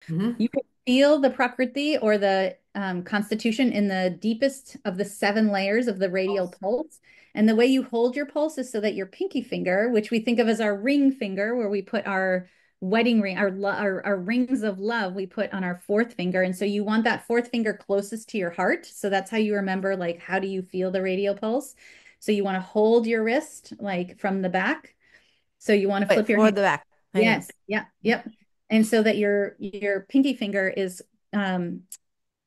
Hmm. You can feel the prakriti or the constitution in the deepest of the 7 layers of the radial pulse. And the way you hold your pulse is so that your pinky finger, which we think of as our ring finger, where we put our wedding ring, our rings of love, we put on our fourth finger. And so you want that fourth finger closest to your heart. So that's how you remember, like, how do you feel the radial pulse? So you want to hold your wrist like from the back. So you want to Wait, flip your for hand. the back. Hang on. Yes. Yeah. Yep. And so that your pinky finger is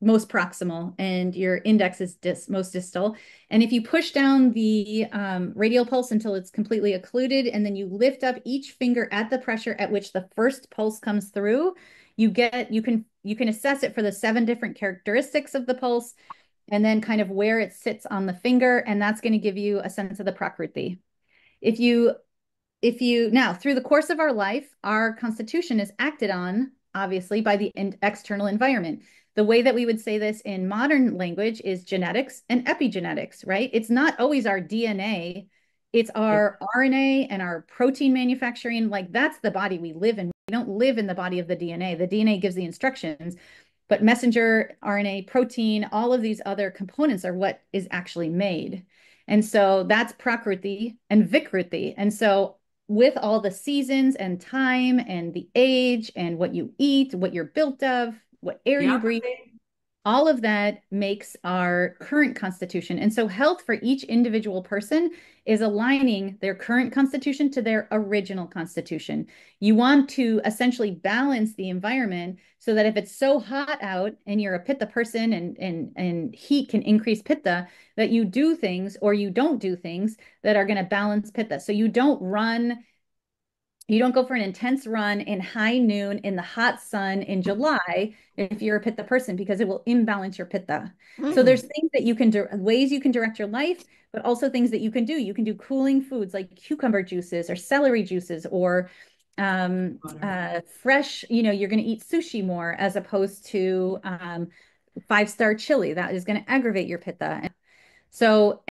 most proximal and your index is most distal. And if you push down the radial pulse until it's completely occluded, and then you lift up each finger at the pressure at which the first pulse comes through, you can assess it for the 7 different characteristics of the pulse, and then kind of where it sits on the finger, and that's going to give you a sense of the prakriti. If you if you now through the course of our life, our constitution is acted on obviously by the external environment. The way that we would say this in modern language is genetics and epigenetics, right? It's not always our DNA, it's Yep. our RNA and our protein manufacturing. Like, that's the body we live in. We don't live in the body of the DNA. The DNA gives the instructions, but messenger RNA, protein, all of these other components are what is actually made. And so that's prakriti and vikruti. And so with all the seasons and time and the age and what you eat, what you're built of, what air you Yep. breathe, all of that makes our current constitution. And so health for each individual person is aligning their current constitution to their original constitution. You want to essentially balance the environment so that if it's so hot out and you're a pitta person, and heat can increase pitta, that you do things or you don't do things that are going to balance pitta. So you don't go for an intense run in high noon in the hot sun in July if you're a pitta person, because it will imbalance your pitta. So there's Mm. things that you can do, ways you can direct your life, but also things that you can do. You can do cooling foods like cucumber juices or celery juices, or fresh, you're going to eat sushi more as opposed to 5-star chili. That is going to aggravate your pitta. So